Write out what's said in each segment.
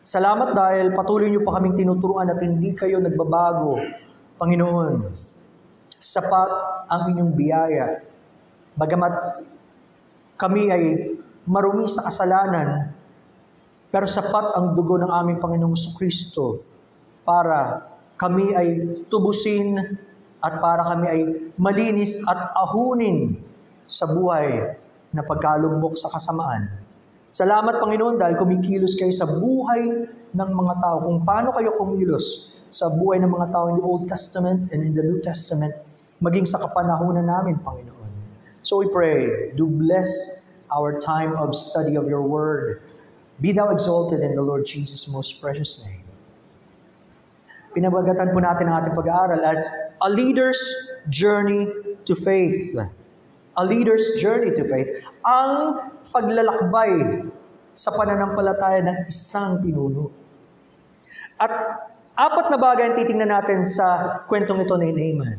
Salamat dahil patuloy niyo pa kaming tinuturuan at hindi kayo nagbabago, Panginoon. Sapat ang inyong biyaya. Bagamat kami ay marumi sa kasalanan, pero sapat ang dugo ng aming Panginoong Jesucristo para kami ay tubusin at para kami ay malinis at ahunin sa buhay na pagkalumbok sa kasamaan. Salamat, Panginoon, dahil kumikilos kayo sa buhay ng mga tao. Kung paano kayo kumilos sa buhay ng mga tao in the Old Testament and in the New Testament, maging sa kapanahunan namin, Panginoon. So we pray, do bless our time of study of your word. Be thou exalted in the Lord Jesus' most precious name. Pinabagatan po natin ang ating pag-aaral as a leader's journey to faith. A leader's journey to faith. Ang paglalakbay sa pananampalataya ng isang pinuno. At apat na bagay ang titingnan natin sa kwentong ito ni Naaman.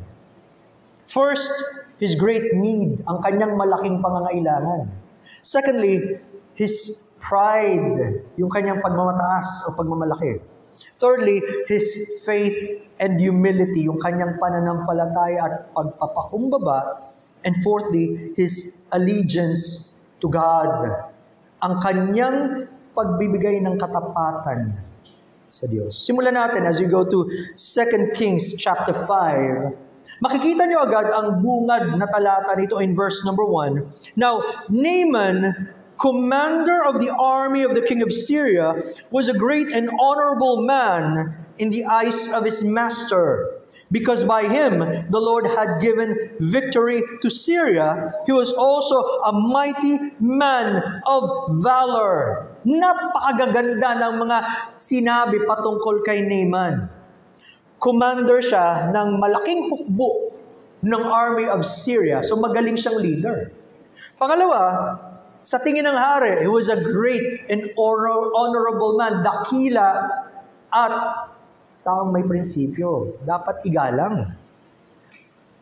First, his great need, ang kanyang malaking pangangailangan. Secondly, his pride, yung kanyang pagmamataas o pagmamalaki. Thirdly, his faith and humility, yung kanyang pananampalataya at pagpapakumbaba. And fourthly, his allegiance to God, ang kanyang pagbibigay ng katapatan sa Diyos. Simulan natin as we go to 2 Kings chapter 5. Makikita niyo agad ang bungad na talata nito in verse number 1. Now, Naaman, commander of the army of the king of Syria, was a great and honorable man in the eyes of his master. Because by him, the Lord had given victory to Syria, he was also a mighty man of valor. Napakagaganda ng mga sinabi patungkol kay Naaman. Commander siya ng malaking hukbo ng army of Syria. So magaling siyang leader. Pangalawa, sa tingin ng hari, he was a great and honorable man, dakila at taong may prinsipyo. Dapat igalang.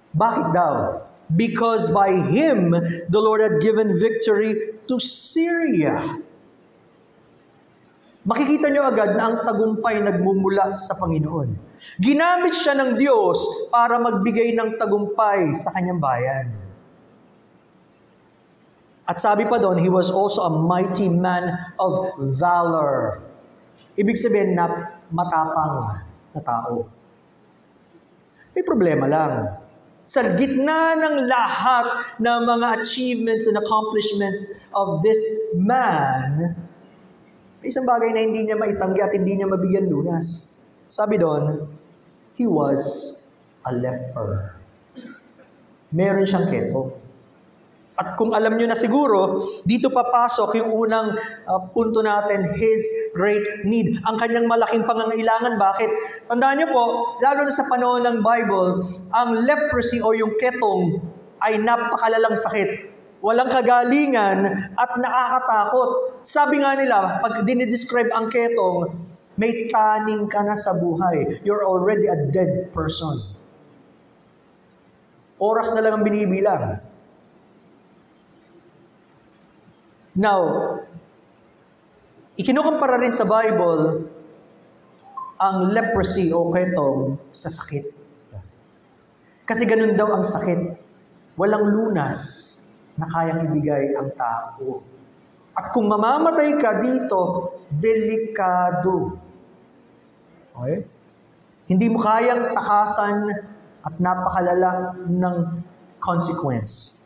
Bakit daw? Because by him, the Lord had given victory to Syria. Makikita nyo agad na ang tagumpay nagmumula sa Panginoon. Ginamit siya ng Diyos para magbigay ng tagumpay sa kanyang bayan. At sabi pa doon, he was also a mighty man of valor. Ibig sabihin na matapang na tao. May problema lang. Sa gitna ng lahat ng mga achievements and accomplishments of this man, may isang bagay na hindi niya maitanggi at hindi niya mabigyan lunas. Sabi doon, he was a leper. Meron siyang keto. At kung alam niyo na siguro, dito papasok yung unang punto natin, his great need. Ang kanyang malaking pangangailangan. Bakit? Tandaan niyo po, lalo na sa panahon ng Bible, ang leprosy o yung ketong ay napakalalang sakit. Walang kagalingan at nakakatakot. Sabi nga nila, pag dinidescribe ang ketong, may taning ka na sa buhay. You're already a dead person. Oras na lang ang binibilang. Now, ikinukumpara rin sa Bible ang leprosy o ketong sa sakit. Kasi ganun daw ang sakit. Walang lunas na kayang ibigay ang tao. At kung mamamatay ka dito, delikado. Okay? Hindi mo kayang takasan at napakalala ng consequence.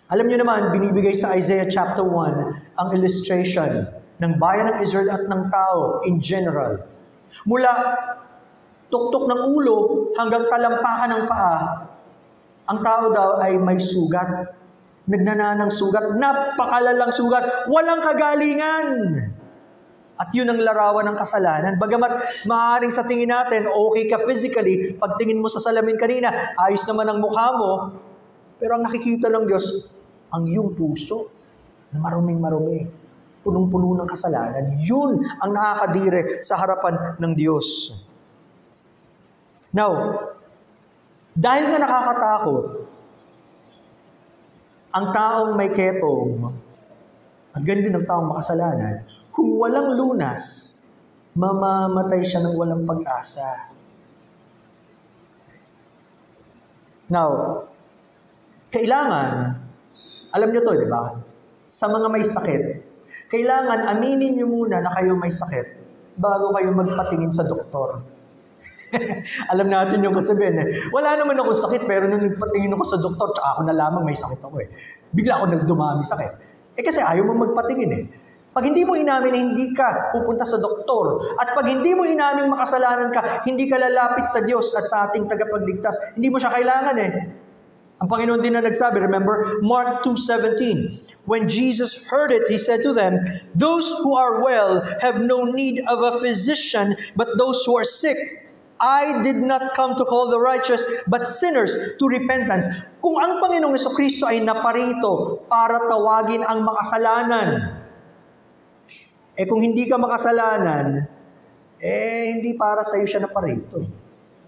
Alam niyo naman, binibigay sa Isaiah chapter 1 ang illustration ng bayan ng Israel at ng tao in general. Mula tuktok ng ulo hanggang talampakan ng paa, ang tao daw ay may sugat. Nagnananang sugat, napakalalang sugat, walang kagalingan. At yun ang larawan ng kasalanan. Bagamat maaaring sa tingin natin, okay ka physically, pagtingin mo sa salamin kanina, ayos naman ang mukha mo, pero ang nakikita ng Diyos, ang iyong puso, na maruming-marumi, punong-puno ng kasalanan, yun ang nakakadire sa harapan ng Diyos. Now, dahil nga nakakatakot, ang taong may ketong, at ganun din ang taong makasalanan, kung walang lunas, mamamatay siya ng walang pag-asa. Now, kailangan, alam nyo to, di ba? Sa mga may sakit, kailangan aminin nyo muna na kayo may sakit bago kayo magpatingin sa doktor. Alam natin yung kasabihin wala naman ako sakit, pero nung nagpatingin ako sa doktor, tsaka ako nalaman may sakit ako Bigla ako nagdumami sakit. Kasi ayaw mo magpatingin Pag hindi mo inamin na hindi ka pupunta sa doktor, at pag hindi mo inamin makasalanan ka, hindi ka lalapit sa Diyos at sa ating tagapagligtas, hindi mo siya kailangan Ang Panginoon din na nagsabi, remember, Mark 2:17, when Jesus heard it, He said to them, "Those who are well have no need of a physician, but those who are sick. I did not come to call the righteous, but sinners to repentance." Kung ang Panginoong Jesucristo ay naparito para tawagin ang makasalanan, kung hindi ka makasalanan, hindi para sa iyo siya naparito.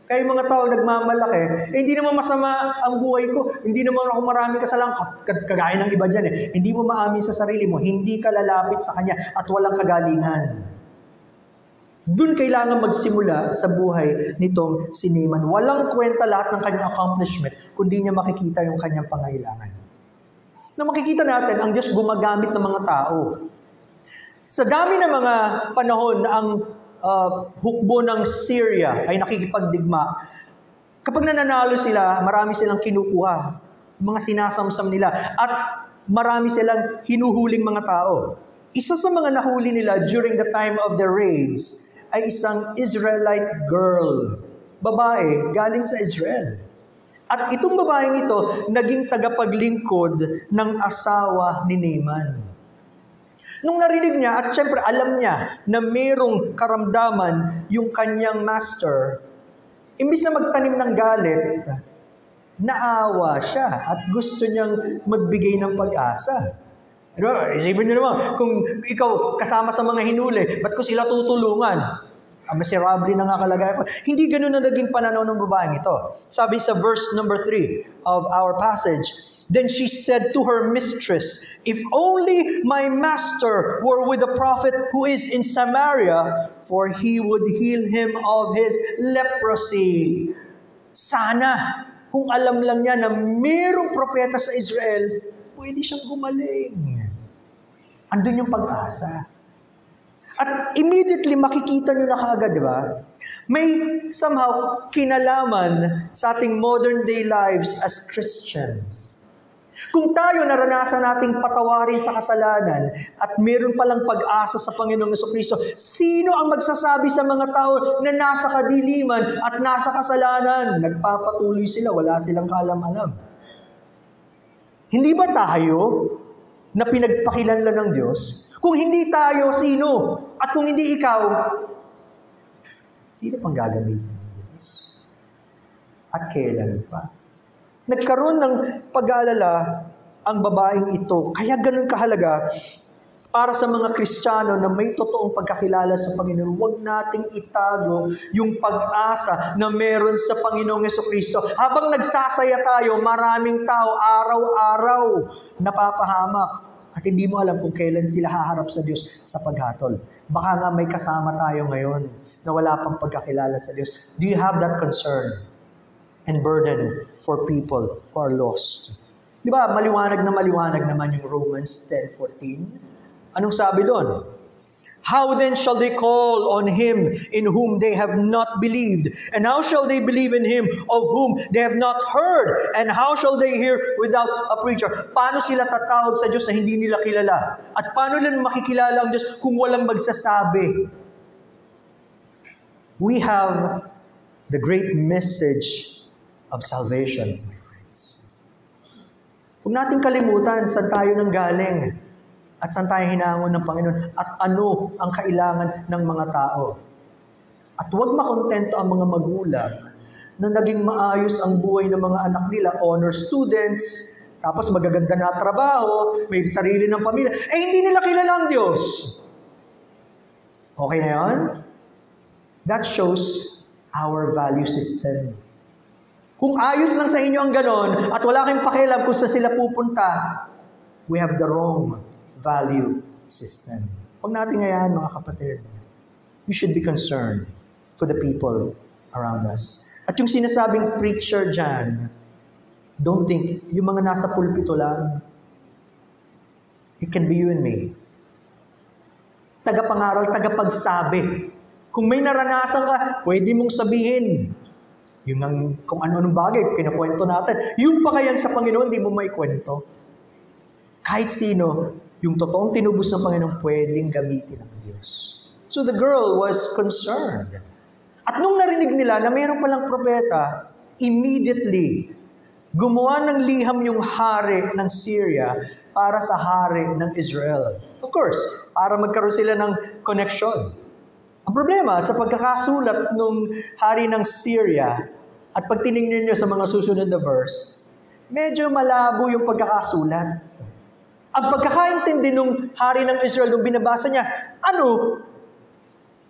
Kaya yung mga tao nagmamalaki, hindi naman masama ang buhay ko, hindi naman ako maraming kasalanan, kagaya ng iba dyan Hindi mo maamin sa sarili mo, hindi ka lalapit sa Kanya at walang kagalingan. Doon kailangan magsimula sa buhay nitong si Naaman. Walang kwenta lahat ng kanyang accomplishment, kundi niya makikita yung kanyang pangailangan. Na makikita natin, ang Diyos gumagamit ng mga tao. Sa dami ng mga panahon na ang hukbo ng Syria ay nakikipagdigma, kapag nananalo sila, marami silang kinukuha, mga sinasamsam nila, at marami silang hinuhuling mga tao. Isa sa mga nahuli nila during the time of the raids ay isang Israelite girl, babae galing sa Israel. At itong babaeng ito, naging tagapaglingkod ng asawa ni Naaman. Nung narinig niya, at syempre alam niya na mayroong karamdaman yung kanyang master, imbis na magtanim ng galit, naawa siya at gusto niyang magbigay ng pag-asa. Isipin niyo naman, kung ikaw kasama sa mga hinuli, ba't ko sila tutulungan? Miserable na nga kalagayan ko. Hindi ganun na naging pananaw ng babaeng ito. Sabi sa verse number 3 of our passage, "Then she said to her mistress, 'If only my master were with the prophet who is in Samaria, for he would heal him of his leprosy.'" Sana, kung alam lang niya na mayroong propeta sa Israel, pwede siyang gumaling. Andun yung pag-asa. At immediately makikita nyo na kaagad, di ba? May somehow kinalaman sa ating modern day lives as Christians. Kung tayo naranasan nating patawarin sa kasalanan at meron palang pag-asa sa Panginoong Jesucristo, sino ang magsasabi sa mga tao na nasa kadiliman at nasa kasalanan? Nagpapatuloy sila, wala silang kaalam-alam. Hindi ba tayo na pinagpakilanlan ng Diyos? Kung hindi tayo, sino? At kung hindi ikaw, sino pang gagamitin ng Diyos? At kailan pa? Nagkaroon ng pag-aalala ang babaeng ito. Kaya ganun kahalaga para sa mga Kristiyano na may totoong pagkakilala sa Panginoon. Huwag nating itago yung pag-asa na meron sa Panginoong Jesucristo. Habang nagsasaya tayo, maraming tao araw-araw napapahamak. At hindi mo alam kung kailan sila haharap sa Diyos sa paghatol. Baka nga may kasama tayo ngayon na wala pang pagkakilala sa Diyos. Do you have that concern and burden for people who are lost? Di ba, maliwanag naman yung Romans 10:14. Anong sabi doon? "How then shall they call on Him in whom they have not believed? And how shall they believe in Him of whom they have not heard? And how shall they hear without a preacher?" Paano sila tatawag sa Diyos na hindi nila kilala? At paano nila makikilala ang Diyos kung walang magsasabi? We have the great message of salvation, my friends. Huwag nating kalimutan saan tayo nanggaling at saan tayo hinangon ng Panginoon at ano ang kailangan ng mga tao. At huwag makontento ang mga magulang na naging maayos ang buhay ng mga anak nila, honor students, tapos magaganda na trabaho, may sarili ng pamilya, hindi nila kilala ang Diyos. Okay na yun? That shows our value system. Kung ayos lang sa inyo ang ganon at wala kayong pakialam kung saan sila pupunta, we have the wrong value system. Huwag natin ngayon, mga kapatid. We should be concerned for the people around us. At yung sinasabing preacher dyan, don't think, yung mga nasa pulpito lang, it can be you and me. Tagapangaral, tagapagsabi. Kung may naranasan ka, pwede mong sabihin. Yung kung ano-anong bagay, kinukwento natin. Yung pa kaya sa Panginoon, di mo maikwento. Kahit sino, yung totoong tinubos ng Panginoon, pwedeng gamitin ng Diyos. So the girl was concerned. At nung narinig nila na mayroon palang propeta, immediately, gumawa ng liham yung hari ng Syria para sa hari ng Israel. Of course, para magkaroon sila ng connection. Ang problema, sa pagkakasulat ng hari ng Syria, at pag tinignan nyo sa mga susunod na verse, medyo malabo yung pagkakasulat. Ang pagkakaintindi ng hari ng Israel nung binabasa niya,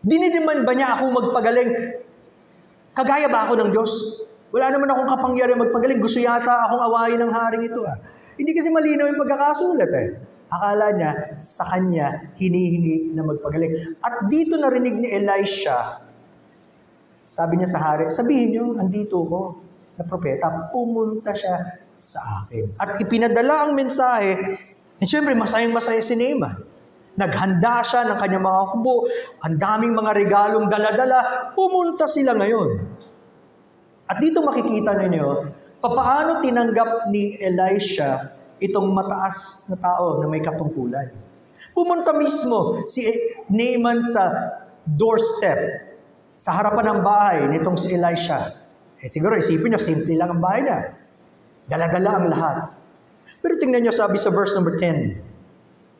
dinidiman ba niya ako magpagaling? Kagaya ba ako ng Diyos? Wala naman akong kapangyarihan magpagaling. Gusto yata akong awayin ng haring ito. Hindi kasi malinaw yung pagkakasulat Akala niya, sa kanya, hinihingi na magpagaling. At dito narinig ni Elisha, sabi niya sa hari, sabihin niyo, andito ko na propeta, pumunta siya sa akin. At ipinadala ang mensahe, at syempre, masayang-masaya si Naaman. Naghanda siya ng kanyang mga kubo, ang daming mga regalong dala-dala, pumunta sila ngayon. At dito makikita ninyo, papaano tinanggap ni Elisha itong mataas na tao na may katungkulan. Pumunta mismo si Naaman sa doorstep, sa harapan ng bahay nitong si Elisha. Siguro isipin niyo, simple lang ang bahay niya. Dala-dala ang lahat. Pero tingnan niyo, sabi sa verse number 10,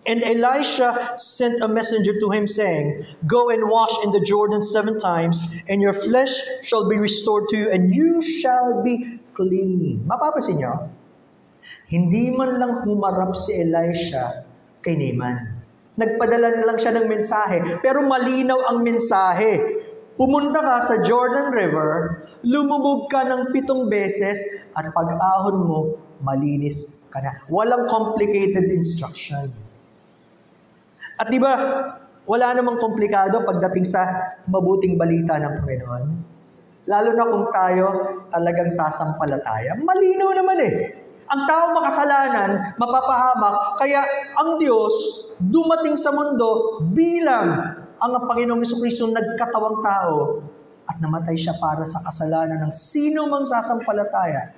And Elisha sent a messenger to him saying, Go and wash in the Jordan 7 times, and your flesh shall be restored to you, and you shall be clean. Mapapansin niyo, hindi man lang humarap si Elisha kay Naaman. Nagpadala na lang siya ng mensahe, pero malinaw ang mensahe. Pumunta ka sa Jordan River, lumubog ka ng 7 beses, at pag-ahon mo, malinis ka na. Walang complicated instruction. At di ba, wala namang komplikado pagdating sa mabuting balita ng Panginoon. Lalo na kung tayo talagang sasampalataya. Malinaw naman Ang tao makasalanan, mapapahamak, kaya ang Diyos dumating sa mundo bilang ang Panginoong Jesucristo nagkatawang tao at namatay siya para sa kasalanan ng sino mang sasampalataya.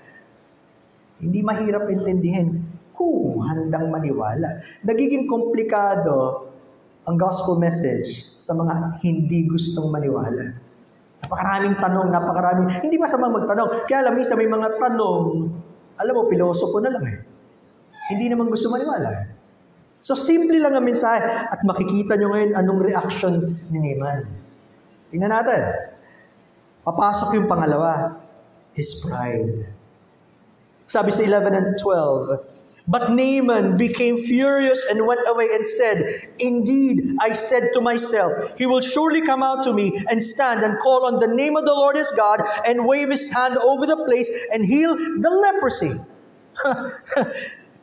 Hindi mahirap intindihin kung handang maniwala. Nagiging komplikado ang gospel message sa mga hindi gustong maniwala. Napakaraming tanong, hindi masamang magtanong. Kaya alam, may mga tanong, alam mo, pilosopo na lang Hindi naman gusto maniwala So, simple lang ang mensahe at makikita nyo ngayon anong reaction ni Naaman. Tingnan natin. Papasok yung pangalawa, his pride. Sabi sa 11 and 12, But Naaman became furious and went away and said, Indeed, I said to myself, He will surely come out to me and stand and call on the name of the Lord his God and wave his hand over the place and heal the leprosy.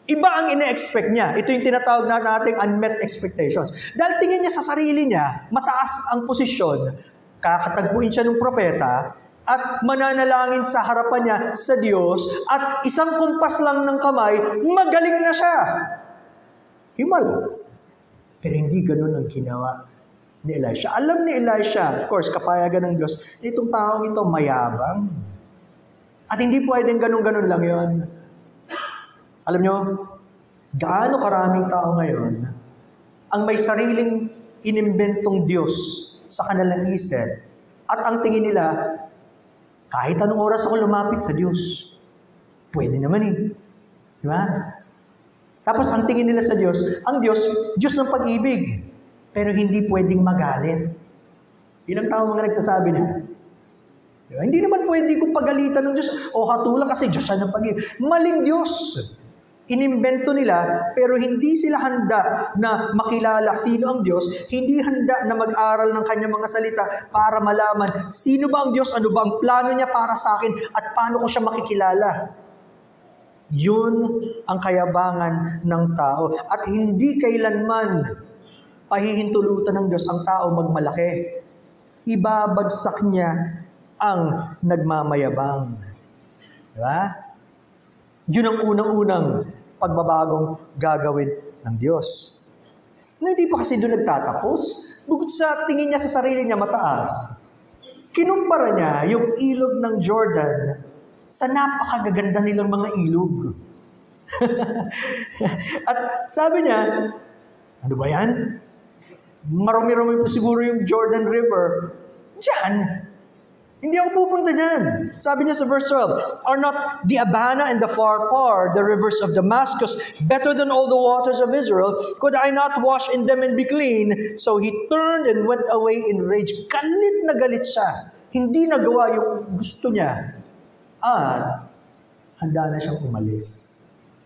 Iba ang ine-expect niya. Ito yung tinatawag nating unmet expectations. Dahil tingin niya sa sarili niya, mataas ang posisyon, kakatagpuin siya ng propeta, at mananalangin sa harapan niya sa Diyos, at isang kumpas lang ng kamay, magaling na siya. Himala. Pero hindi ganun ang ginawa ni Elisha. Alam ni Elisha, of course, kapayagan ng Diyos, itong taong ito mayabang. At hindi pwedeng ganun-ganun lang yon. Alam nyo, gaano karaming tao ngayon ang may sariling inimbentong Diyos sa kanilang isip at ang tingin nila, kahit anong oras ako lumapit sa Diyos, pwede naman Di ba? Tapos ang tingin nila sa Diyos, ang Diyos, Diyos ng pag-ibig, pero hindi pwedeng magalit. Ilang tao mga nagsasabi na, diba? Hindi naman pwede kong pagalitan ng Diyos o hatulan kasi Diyos siya ng pag-ibig. Maling Diyos. Inimbento nila, pero hindi sila handa na makilala sino ang Diyos, hindi handa na mag-aral ng kanyang mga salita para malaman sino ba ang Diyos, ano ba ang plano niya para sa akin, at paano ko siya makikilala. Yun ang kayabangan ng tao. At hindi kailanman pahihintulutan ng Diyos ang tao magmalaki. Ibabagsak niya ang nagmamayabang. Diba? Yun ang unang-unang pagbabagong gagawin ng Diyos. Na hindi pa kasi doon nagtatapos. Bukod sa tingin niya sa sarili niya mataas, kinumpara niya yung ilog ng Jordan sa napakagaganda nilang mga ilog. At sabi niya, ano ba yan? Marami-rami pa siguro yung Jordan River. Diyan. Hindi ako pupunta dyan. Sabi niya sa verse 12, are not the Abana and the Pharpar, the rivers of Damascus, better than all the waters of Israel? Could I not wash in them and be clean? So he turned and went away in rage. Galit na galit siya. Hindi nagawa yung gusto niya. At handa na siyang umalis.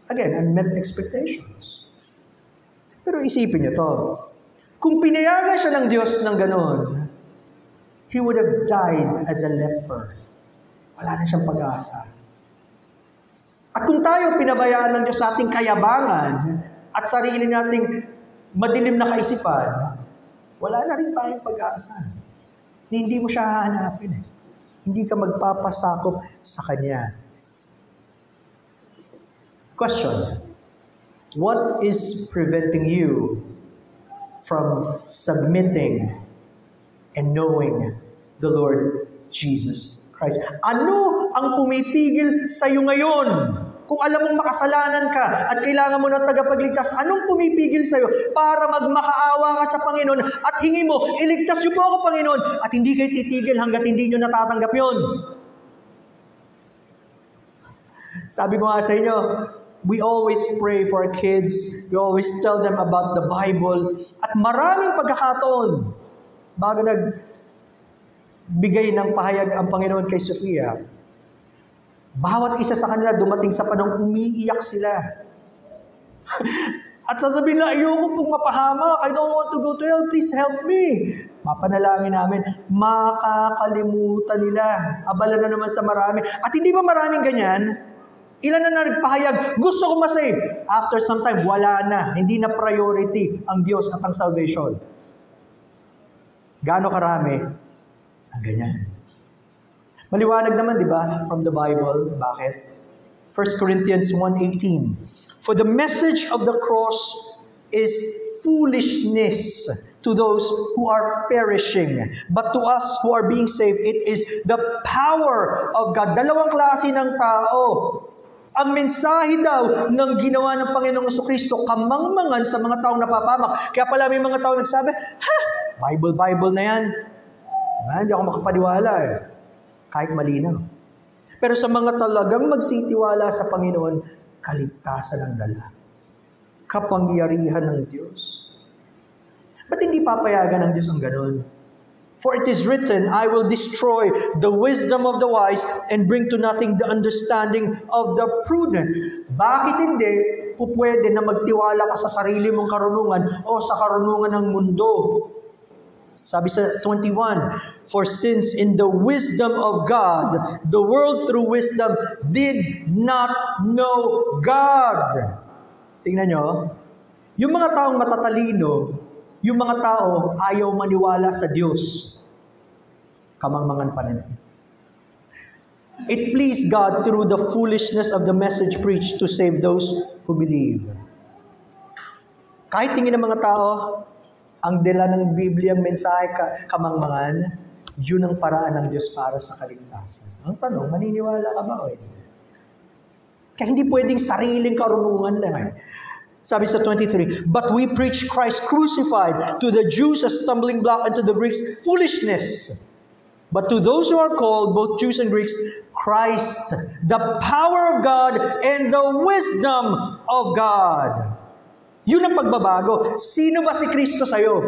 Again, unmet expectations. Pero isipin niyo to. Kung pinayagan siya ng Diyos ng ganon, he would have died as a leper. Wala na siyang pag-asa. At kung tayo pinabayaan ng Diyos sa ating kayabangan at sarili nating madilim na kaisipan, wala na rin tayong pag-asa. Hindi mo siya hahanapin. Hindi ka magpapasakop sa Kanya. Question. What is preventing you from submitting and knowing the Lord Jesus Christ? Ano ang pumipigil sa iyo ngayon? Kung alam mong makasalanan ka at kailangan mo ng tagapagligtas, anong pumipigil sa iyo para magmakaawa ka sa Panginoon at hingi mo, iligtas niyo po ako, Panginoon, at hindi kayo titigil hanggat hindi niyo natatanggap yon? Sabi ko nga sa inyo, we always pray for our kids. We always tell them about the Bible. At maraming pagkakataon, bago nagbigay ng pahayag ang Panginoon kay Sofia, bawat isa sa kanila dumating sa panahong umiiyak sila. At sasabihin na, ayoko pong mapahamak. I don't want to go to hell. Please help me. Mapanalangin namin, makakalimutan nila. Abala na naman sa marami. At hindi ba maraming ganyan? Ilan na nagpahayag, gusto ko masave. After some time, wala na. Hindi na priority ang Diyos at ang salvation. Gaano karami? Ang ganyan. Maliwanag naman, di ba, from the Bible. Bakit? 1 Corinthians 1:18. For the message of the cross is foolishness to those who are perishing. But to us who are being saved, it is the power of God. Dalawang klase ng tao. Ang mensahe daw ng ginawa ng Panginoong Jesucristo, kamangmangan sa mga taong napapamak. Kaya pala may mga taong nagsabi, Bible na yan. Hindi ako makapaniwala eh. Kahit malinaw. Pero sa mga talagang magsitiwala sa Panginoon, kaligtasan ang dala. Kapangyarihan ng Diyos. Ba't hindi papayagan ng Diyos ang ganun? For it is written, I will destroy the wisdom of the wise and bring to nothing the understanding of the prudent. Bakit hindi pupwede na magtiwala ka sa sarili mong karunungan o sa karunungan ng mundo? Sabi sa 21, for since in the wisdom of God, the world through wisdom did not know God. Tingnan nyo, yung mga taong matatalino, yung mga tao ayaw maniwala sa Diyos. Kamangmangan pa rin. It pleased God through the foolishness of the message preached to save those who believe. Kahit tingin ng mga tao, ang dala ng Biblia, mensahe, kamangmangan, yun ang paraan ng Diyos para sa kaligtasan. Ang tanong, maniniwala ka ba o hindi? Kaya hindi pwedeng sariling karunungan lang. Sabi sa 23, but we preach Christ crucified, to the Jews a stumbling block and to the Greeks foolishness. But to those who are called, both Jews and Greeks, Christ, the power of God and the wisdom of God. Yun ang pagbabago. Sino ba si Kristo sa'yo?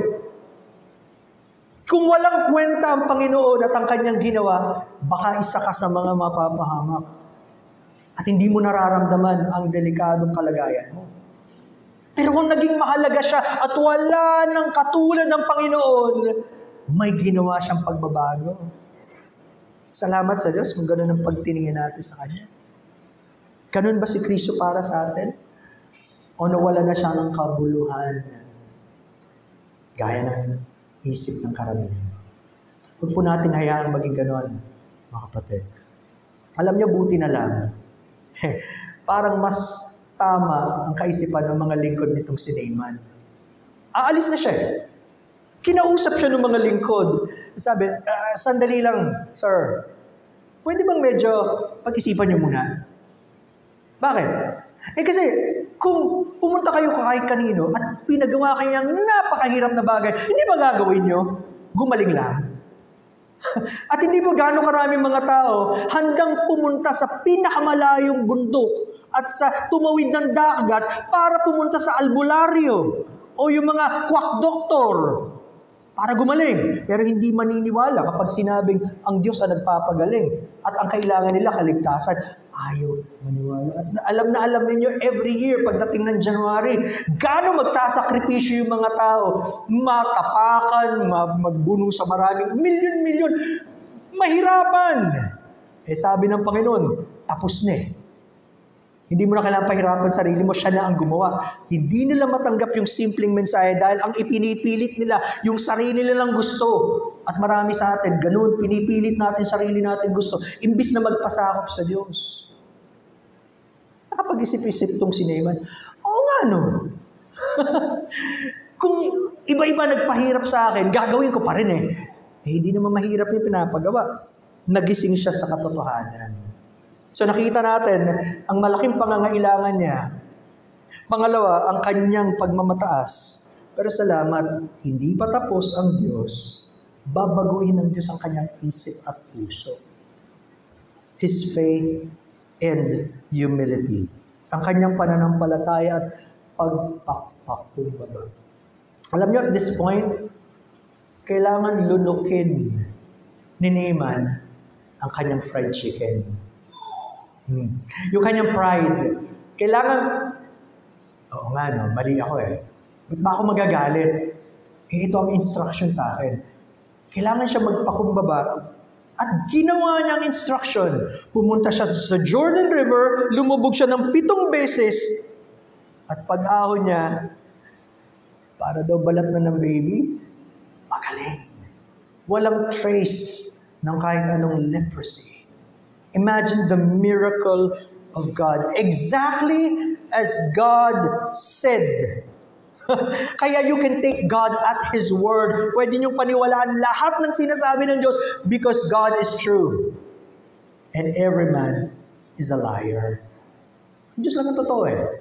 Kung walang kwenta ang Panginoon at ang kanyang ginawa, baka isa ka sa mga mapapahamak. At hindi mo nararamdaman ang delikadong kalagayan mo. Pero kung naging mahalaga siya at wala ng katulad ng Panginoon, may ginawa siyang pagbabago. Salamat sa Diyos kung ganun ang pagtiningin natin sa Kanya. Ganun ba si Kristo para sa atin? O nawala na siya ng kabuluhan? gaya ng isip ng karamihan. Huwag po natin hayaan maging ganon, mga kapatid. Alam niyo, buti na lang, parang mas tama ang kaisipan ng mga lingkod nitong si Naaman. Aalis na siya eh. Kinausap siya ng mga lingkod. Sabi, sandali lang, sir. Pwede bang medyo pag-isipan niyo muna? Bakit? Kasi kung pumunta kayo kahit kanino at pinagawa kayo ng napakahirap na bagay, hindi ba gagawin niyo? Gumaling lang. At hindi ba gaano karaming mga tao handang pumunta sa pinakamalayong bundok at sa tumawid ng dagat para pumunta sa albularyo o yung mga quack doctor para gumaling. Pero hindi maniniwala kapag sinabing ang Diyos ang nagpapagaling at ang kailangan nila kaligtasan. Ayaw maniwala. At alam ninyo, every year, pagdating ng January, gaano magsasakripisyo yung mga tao. Matapakan, magbuno sa maraming, milyon-milyon. Mahirapan. Sabi ng Panginoon, tapos na eh. Hindi mo na kailangan pahirapan sarili mo, siya na ang gumawa. Hindi nila matanggap yung simpleng mensahe dahil ang ipinipilit nila, yung sarili nilang gusto. At marami sa atin, ganun, pinipilit natin sarili natin gusto, imbis na magpasakop sa Diyos. Nakapag-isip-isip itong si Naaman, oo nga no. Kung iba-iba nagpahirap sa akin, gagawin ko pa rin eh. Hindi naman mahirap yung pinapagawa. Nagising siya sa katotohanan. So nakita natin, ang malaking pangangailangan niya. Pangalawa, ang kanyang pagmamataas. Pero salamat, hindi pa tapos ang Diyos. Babaguhin ng Diyos ang kanyang isip at puso. His faith and humility. Ang kanyang pananampalataya at pagpapakumbaba. Alam niyo, at this point, kailangan lunukin ni Naaman ang kanyang fried chicken. Yung kanyang pride. Kailangan, oo nga no, mali ako eh. Ba't ba ako magagalit? Ito ang instruction sa akin. Kailangan siya magpakumbaba at ginawa niya ang instruction. Pumunta siya sa Jordan River, lumubog siya ng 7 beses at pag-ahon niya, para daw balat na ng baby, magaling. Walang trace ng kahit anong leprosy. Imagine the miracle of God. Exactly as God said. Kaya you can take God at His word. Pwede niyong paniwalaan lahat ng sinasabi ng Diyos because God is true. And every man is a liar. Ang Diyos lang ang totoo eh.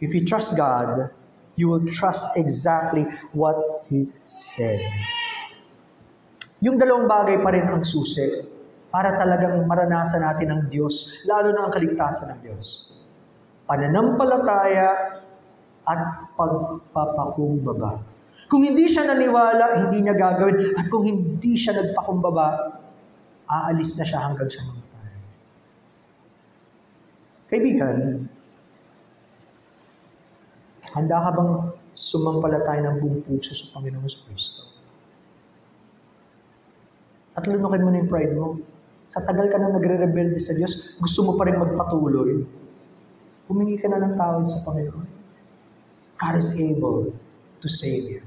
If you trust God, you will trust exactly what He said. Yung dalawang bagay pa rin ang susi para talagang maranasan natin ang Diyos, lalo na ang kaligtasan ng Diyos. Pananampalataya at pagpapakumbaba. Kung hindi siya naniwala, hindi niya gagawin. At kung hindi siya nagpakumbaba, aalis na siya hanggang siya mamatay. Kaibigan, handa ka bang sumampalataya ng buong puso sa Panginoon sa Kristo? At lunukin mo na yung pride mo. Sa tagal ka na nagre-rebelde sa Diyos, gusto mo pa rin magpatuloy. Humingi ka na ng tawad sa Panginoon. God is able to save you.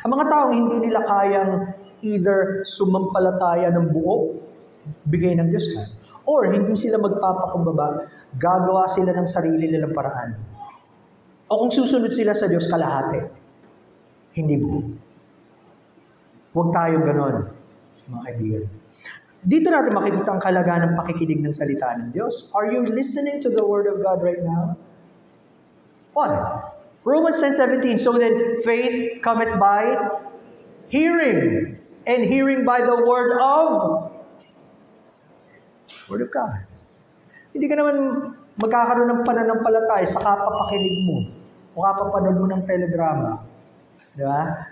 Ang mga taong hindi nila kayang either sumampalataya ng buo, bigay ng Diyos ka, or hindi sila magpapakumbaba, gagawa sila ng sarili nilang paraan. O kung susunod sila sa Diyos, kalahati. Hindi buo. Huwag tayong ganon, mga kaibigan. Dito natin makikita ang kalagahan ng pakikinig ng salita ng Diyos. Are you listening to the Word of God right now? What? Romans 10:17. So then, faith cometh by hearing, and hearing by the Word of God. Hindi ka naman magkakaroon ng pananampalataya sa kapapakinig mo o kapapanood mo ng teledrama. Di ba?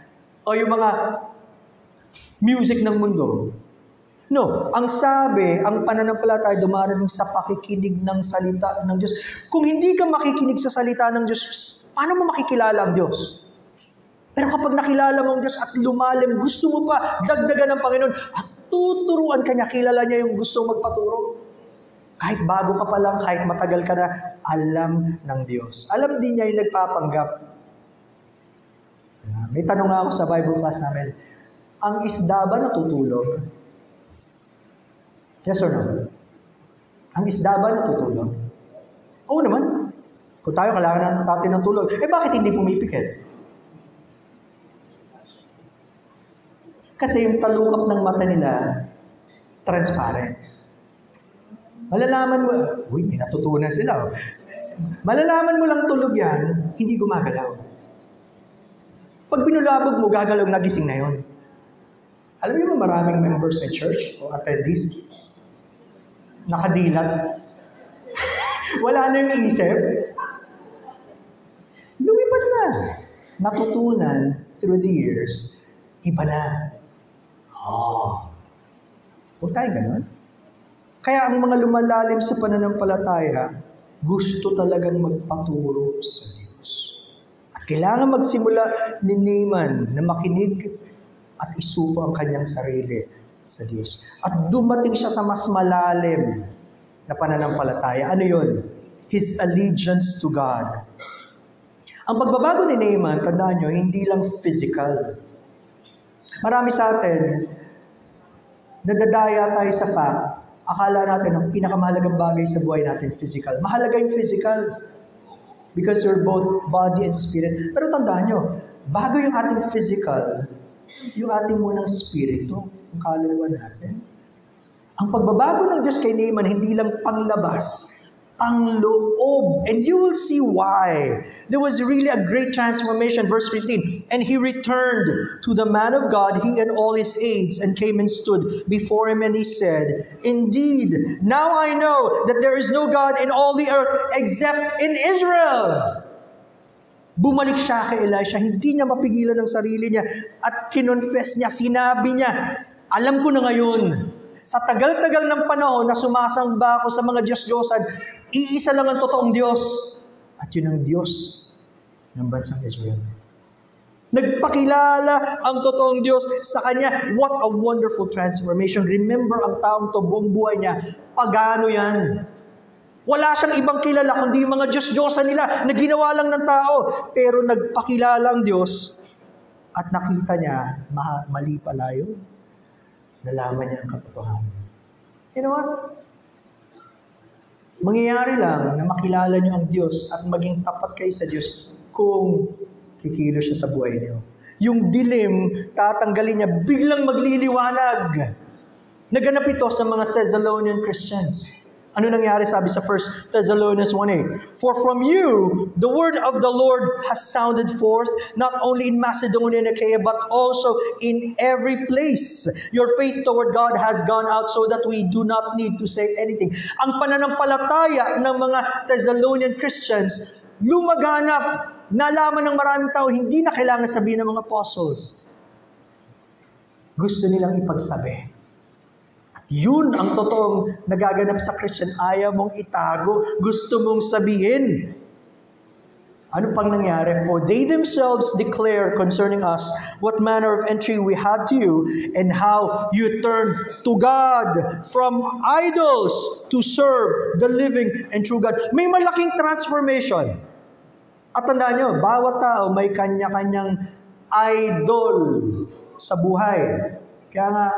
O yung mga music ng mundo. No, ang sabi, ang pananampalataya dumarating sa pakikinig ng salita ng Diyos. Kung hindi ka makikinig sa salita ng Diyos, paano mo makikilala ang Diyos? Pero kapag nakilala mo ang Diyos at lumalim, gusto mo pa dagdagan ng Panginoon at tuturuan ka niya, kilala niya yung gusto magpaturo. Kahit bago ka pa lang, kahit matagal ka na, alam ng Diyos. Alam din niya yung nagpapanggap. May tanong nga ako sa Bible class namin, ang isda ba natutulog? Yes or no? Ang isda ba natutulog? Oo naman. Kung tayo kailangan natin ng tulog, bakit hindi pumipikit? Kasi yung talukap ng mata nila, transparent. Malalaman mo, may natutunan sila. Malalaman mo lang tulog yan, hindi gumagalaw. Pag binulabog mo, gagalaw, nagising na yun. Alam niyo ba maraming members sa church o attendees, nakadilat, wala na yung isip, lumipad na. Natutunan through the years, iba na. Huwag tayo ganun. Kaya ang mga lumalalim sa pananampalataya, gusto talagang magpaturo sa Diyos. At kailangan magsimula ni Naaman na makinig at isuko ang kanyang sarili sa Diyos. At dumating siya sa mas malalim na pananampalataya. Ano yun? His allegiance to God. Ang pagbabago ni Naaman, tandaan nyo, hindi lang physical. Marami sa atin, nadadaya tayo sa fact, akala natin ang pinakamahalagang bagay sa buhay natin, physical. Mahalaga yung physical. Because you're both body and spirit. Pero tandaan nyo, bago yung ating physical, yung ating munang spirito, yung kaluluwa natin. Ang pagbabago ng Diyos kay Naaman, hindi lang panglabas, pangloob. And you will see why. There was really a great transformation. Verse 15, and he returned to the man of God, he and all his aides, and came and stood before him, and he said, indeed, now I know that there is no God in all the earth except in Israel. Bumalik siya kay Elisha, hindi niya mapigilan ang sarili niya, at kinonfess niya, sinabi niya, alam ko na ngayon, sa tagal-tagal ng panahon na sumasamba ako sa mga Diyos-Diyosan, iisa lang ang totoong Diyos. At yun ang Diyos ng bansang Israel. Nagpakilala ang totoong Diyos sa kanya. What a wonderful transformation. Remember, ang taong to, buong buhay niya, pagano yan. Wala siyang ibang kilala, kundi yung mga Diyos-Diyosan nila na ginawa lang ng tao. Pero nagpakilala ang Diyos at nakita niya, mali pala yun. Nalaman niya ang katotohanan. You know what? Mangyayari lang na makilala niyo ang Diyos at maging tapat kayo sa Diyos kung kikilos siya sa buhay niyo. Yung dilim, tatanggalin niya, biglang magliliwanag. Naganap ito sa mga Thessalonian Christians. Ano nangyari sabi sa 1 Thessalonians 1:8? For from you, the word of the Lord has sounded forth, not only in Macedonia and Achaia, but also in every place. Your faith toward God has gone out so that we do not need to say anything. Ang pananampalataya ng mga Thessalonian Christians, lumaganap, nalaman ng maraming tao, hindi na kailangan sabihin ng mga apostles. Gusto nilang ipagsabi. Yun ang totoong nagaganap sa Christian. Ayaw mong itago. Gusto mong sabihin. Ano pang nangyari? For they themselves declare concerning us what manner of entry we had to you and how you turned to God from idols to serve the living and true God. May malaking transformation. At tandaan nyo, bawat tao may kanya-kanyang idol sa buhay. Kaya nga,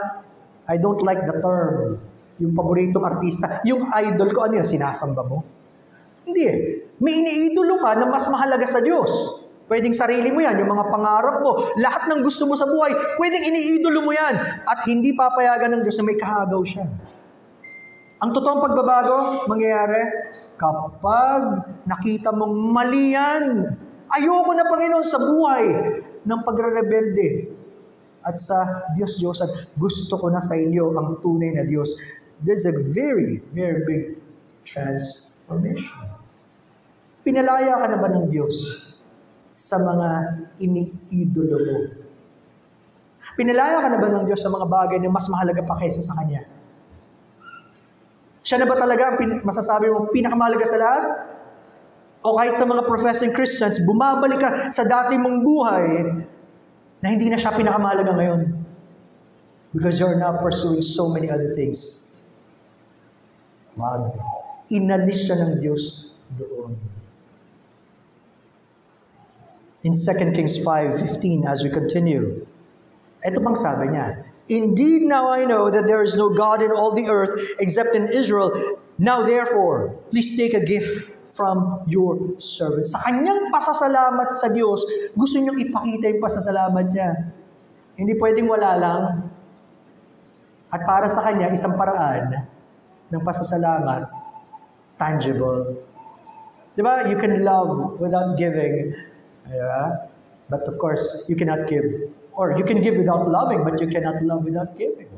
I don't like the term. Yung paboritong artista. Yung idol ko, ano yun? Sinasamba mo? Hindi eh. May iniidolo ka na mas mahalaga sa Diyos. Pwedeng sarili mo yan, yung mga pangarap mo, lahat ng gusto mo sa buhay, pwedeng iniidolo mo yan. At hindi papayagan ng Diyos na may kahagaw siya. Ang totoong pagbabago, mangyayari, kapag nakita mong mali yan, ayoko na, Panginoon, sa buhay ng pagre-rebelde. At sa Diyos-Diyosan, gusto ko na sa inyo ang tunay na Diyos. There's a very, very big transformation. Pinalaya ka na ba ng Diyos sa mga iniidolo mo? Pinalaya ka na ba ng Diyos sa mga bagay na mas mahalaga pa kaysa sa Kanya? Siya na ba talaga ang masasabi mo pinakamahalaga sa lahat? O kahit sa mga professing Christians, bumabalik ka sa dati mong buhay na hindi na siya pinakamahalaga ngayon. Because you're now pursuing so many other things. Wag. Inalis siya ng Diyos doon. In 2 Kings 5:15, as we continue, ito pang sabi niya, "Indeed, now I know that there is no God in all the earth except in Israel. Now therefore, please take a gift from your servant." Sa kanyang pasasalamat sa Diyos, gusto niyang ipakita yung pasasalamat niya. Hindi pwedeng wala lang. At para sa kanya, isang paraan ng pasasalamat, tangible. Di ba? You can love without giving. Yeah? But of course, you cannot give. Or you can give without loving, but you cannot love without giving.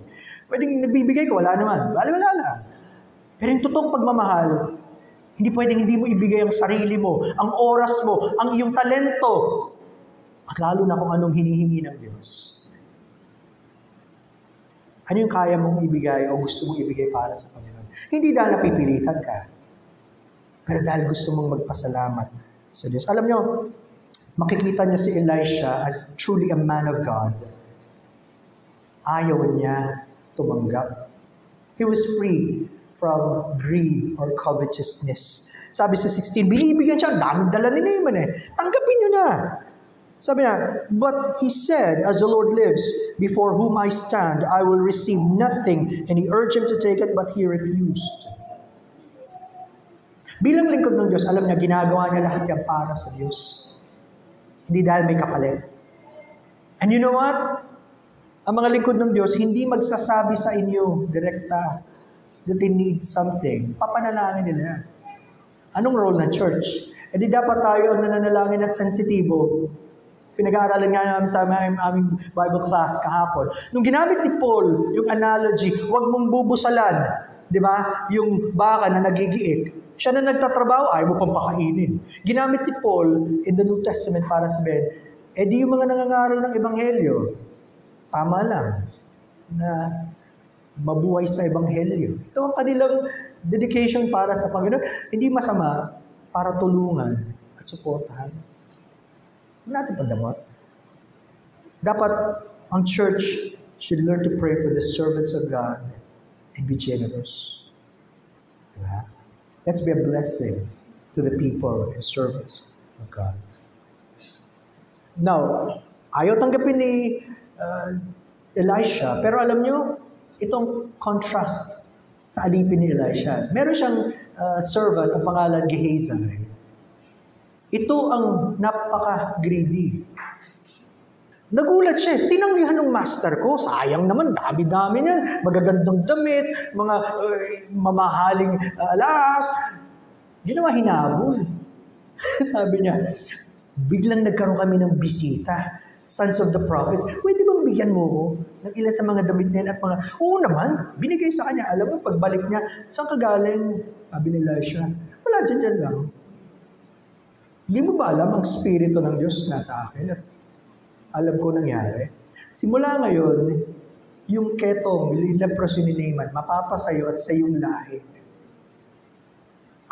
Pwedeng nagbibigay ka, wala naman. Wala lang. Pero yung totoong pagmamahal, hindi pwedeng hindi mo ibigay ang sarili mo, ang oras mo, ang iyong talento, at lalo na kung anong hinihingi ng Diyos. Ano yung kaya mong ibigay o gusto mong ibigay para sa Panginoon? Hindi dahil napipilitan ka, pero dahil gusto mong magpasalamat sa Diyos. Alam nyo, makikita nyo si Elisha as truly a man of God. Ayaw niya tumanggap. He was free from greed or covetousness. Sabi sa 16, binibigyan siya, ang daming dala ni Naaman Tanggapin nyo na. Sabi niya, but he said, as the Lord lives, before whom I stand, I will receive nothing. And he urged him to take it, but he refused. Bilang lingkod ng Diyos, alam niya, ginagawa niya lahat yan para sa Diyos. Hindi dahil may kapalit. And you know what? Ang mga lingkod ng Diyos, hindi magsasabi sa inyo, direkta, that they need something. Papanalangin nila yan. Anong role ng church? E di dapat tayo ang nananalangin at sensitibo. Pinag-aaralan nga namin sa aming Bible class kahapon. Nung ginamit ni Paul yung analogy, huwag mong bubusalan. Di ba? Yung baka na nagigiik. Siya na nagtatrabaho, ayaw mo pang pakainin. Ginamit ni Paul in the New Testament para sabihin, di yung mga nangangaral ng Ebanghelyo, tama lang na mabuhay sa Ebanghelyo. Ito ang kanilang dedication para sa Panginoon. Hindi masama para tulungan at suportahan. Natin pandamot. Dapat ang church should learn to pray for the servants of God and be generous. Diba? Let's be a blessing to the people and servants of God. Now, ayaw tanggapin ni Elisha, pero alam nyo, itong contrast sa alipin ni Elisha. Meron siyang servant, ang pangalan Gehazi. Ito ang napaka-greedy. Nagulat siya. Tinanggihan ng master ko. Sayang naman, dami-dami niyan. Magagandang damit, mga mamahaling alas. Ginawa hinabol. Sabi niya, biglang nagkaroon kami ng bisita. Sons of the prophets. Pwede bang bigyan mo ko ng ilan sa mga damit niya at mga... Oo naman, binigay sa kanya. Alam mo, pagbalik niya, saan ka galing? Sabi ni Elisha, wala dyan lang. Hindi mo ba alam ang Espiritu ng Diyos nasa akin? At alam ko nangyari. Simula ngayon, yung ketong, leprosy ni Naaman, mapapasayo at sa iyong lahi.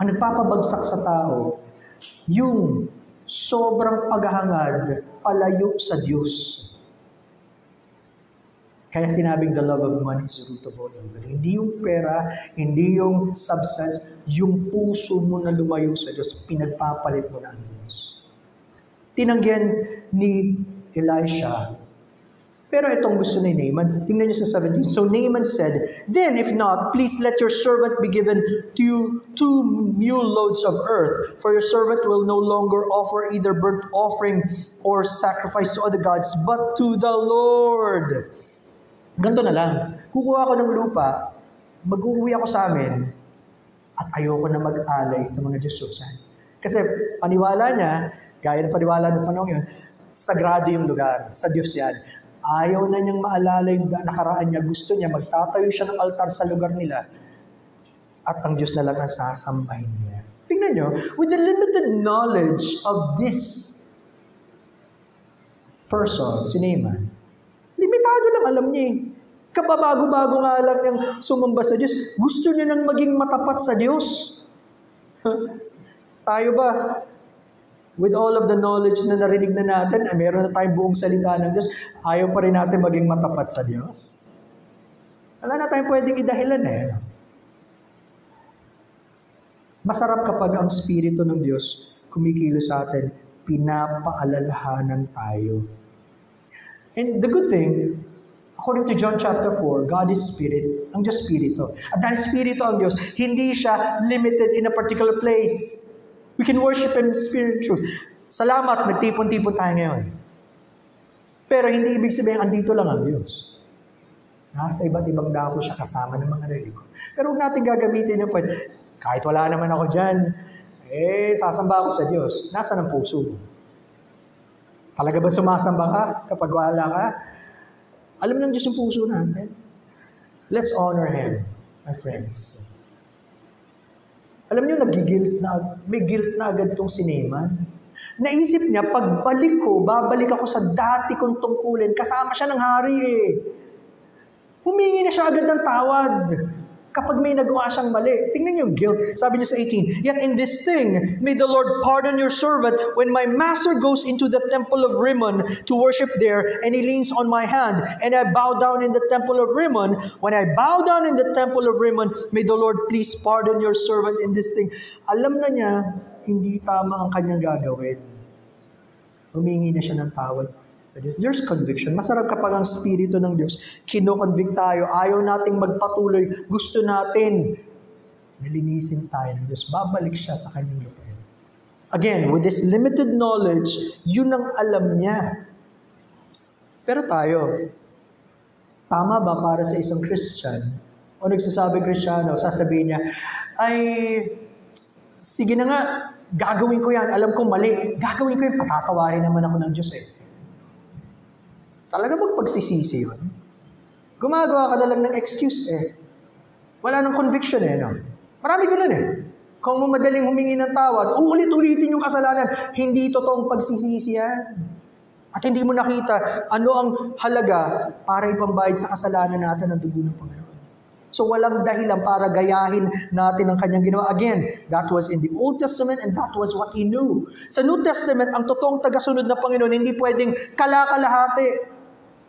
Ang nagpapabagsak sa tao, yung sobrang paghahangad, palayo sa Diyos. Kaya sinabing the love of money is the root of all evil. Hindi yung pera, hindi yung substance, yung puso mo na lumayo sa Diyos, pinagpapalit mo na ang Diyos. Tinanggihan ni Elisha. Pero itong gusto ni Naaman, tingnan niyo sa 17. So Naaman said, "Then if not, please let your servant be given to you 2 mule loads of earth, for your servant will no longer offer either burnt offering or sacrifice to other gods, but to the Lord." Ganto na lang. Kukuha ako ng lupa, mag-uuwi ako sa amin, at ayoko na mag-alay sa mga Diyosusan. Kasi paniwala niya, gaya ng paniwala ng panahon yun, sagrado yung lugar, sa Diyos yan. Ayaw na niyang maalala yung nakaraan niya. Gusto niya, magtatayo siya ng altar sa lugar nila, at ang Diyos na lang ang sasambahin niya. Tingnan niyo, with the limited knowledge of this person, si Naaman, limitado lang alam niya eh. Kababago-bago nga lang niyang sumamba sa Diyos. Gusto niya nang maging matapat sa Diyos. Tayo ba? With all of the knowledge na narinig na natin, meron na tayong buong salita ng Diyos, ayaw pa rin natin maging matapat sa Diyos. Wala na tayong pwedeng idahilan eh. Masarap kapag ang Espiritu ng Diyos kumikilos sa atin pinapaalalahanan tayo. And the good thing, according to John chapter 4, God is Spirit. Ang Diyos Spirito. At dahil Spirito ang Diyos, hindi siya limited in a particular place. We can worship Him in spirit and truth. Salamat, nagtipon-tipon tayo ngayon. Pero hindi ibig sabihin, andito lang ang Diyos. Nasa iba't ibang dako siya kasama ng mga reliko. Pero huwag natin gagamitin yung point. Kahit wala naman ako dyan, sasamba ako sa Diyos. Nasaan ang puso mo? Talaga ba sumasamba ka kapag wala ka? Alam ng Diyos yung puso natin. Let's honor Him, my friends. Alam niyo, may guilt na agad itong si Naaman. Naisip niya, pagbalik ko, babalik ako sa dati kong tungkulin. Kasama siya ng hari eh. Humingi na siya agad ng tawad kapag may nagawa siyang mali. Tingnan niyo yung guilt. Sabi niya sa 18, "Yet in this thing, may the Lord pardon your servant when my master goes into the temple of Rimmon to worship there, and he leans on my hand, and I bow down in the temple of Rimmon. When I bow down in the temple of Rimmon, may the Lord please pardon your servant in this thing." Alam na niya, hindi tama ang kanyang gagawin. Humingi na siya ng tawad. So there's conviction. Masarap kapag ang Espiritu ng Diyos, kino-convict tayo, ayaw nating magpatuloy, gusto natin, nalinisin tayo ng Diyos, babalik siya sa kanyang lupain. Again, with this limited knowledge, yun ang alam niya. Pero tayo, tama ba para sa isang Christian, o nagsasabing Kristiyano, sasabihin niya, ay, sige na nga, gagawin ko yan, alam kong mali, gagawin ko yan, patatawarin naman ako ng Diyos eh. Talaga bang pagsisisi yun? Gumagawa ka na lang ng excuse eh. Wala nang conviction eh, no? Marami ganun eh. Kung mo madaling humingi ng tawad, uulit-ulitin yung kasalanan. Hindi totoong pagsisisi yan. At hindi mo nakita ano ang halaga para ipambayad sa kasalanan natin ng dugo ng Panginoon. So walang dahilan para gayahin natin ang kanyang ginawa. Again, that was in the Old Testament and that was what He knew. Sa New Testament, ang totoong tagasunod na Panginoon, hindi pwedeng kalakalahati.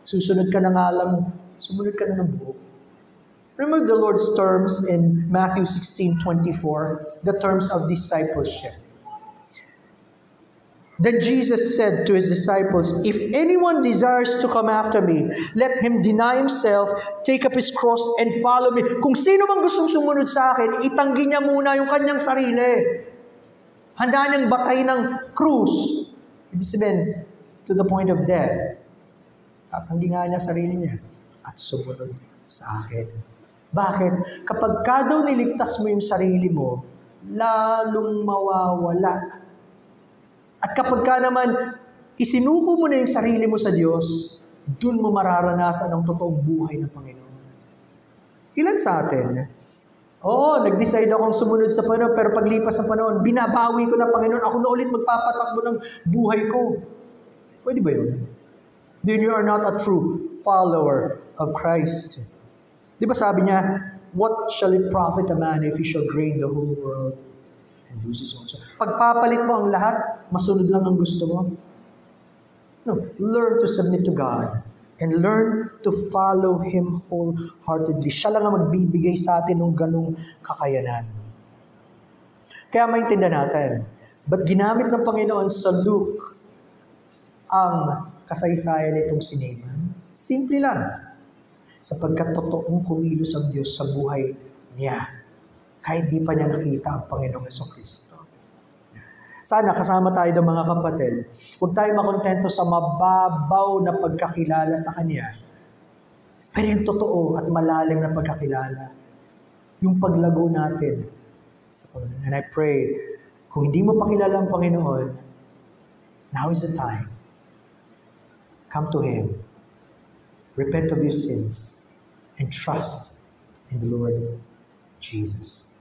Susunod ka na nga lang, sumunod ka na ng buo. Remember the Lord's terms in Matthew 16:24, the terms of discipleship. Then Jesus said to His disciples, "If anyone desires to come after me, let him deny himself, take up his cross, and follow me." Kung sino mang gustong sumunod sa akin, itanggi niya muna yung kanyang sarili. Handa niyang batay ng krus. Ibig sabihin, to the point of death. Tatanggi nga niya sarili niya at sumunod sa akin. Bakit? Kapag ka daw niligtas mo yung sarili mo, lalong mawawala. At kapag ka naman isinuko mo na yung sarili mo sa Diyos, dun mo mararanasan ang totoong buhay ng Panginoon. Ilan sa atin? Oo, nag-decide akong sumunod sa Panginoon, pero paglipas ng panahon, binabawi ko na Panginoon, ako na ulit magpapatakbo ng buhay ko. Pwede ba yun? Then you are not a true follower of Christ. Di ba sabi niya, "What shall it profit a man if he shall gain the whole world and lose his own soul?" Pagpapalit mo ang lahat, masunod lang ang gusto mo. No, learn to submit to God and learn to follow Him wholeheartedly. Siya lang ang magbibigay sa atin ng ganong kakayanan. Kaya maintindihan natin, ba't ginamit ng Panginoon sa Luke ang kasaysayan nitong si Naaman? Simple lang. Sapagkat totoong kumilos ang Diyos sa buhay niya. Kahit di pa niya nakita ang Panginoong Jesucristo. Sana kasama tayo ng mga kapatid, huwag tayo makontento sa mababaw na pagkakilala sa Kanya. Pero yung totoo at malalim na pagkakilala, yung paglago natin sa Panginoon. And I pray, kung hindi mo pakilala ang Panginoon, now is the time. Come to Him. Repent of your sins and trust in the Lord Jesus.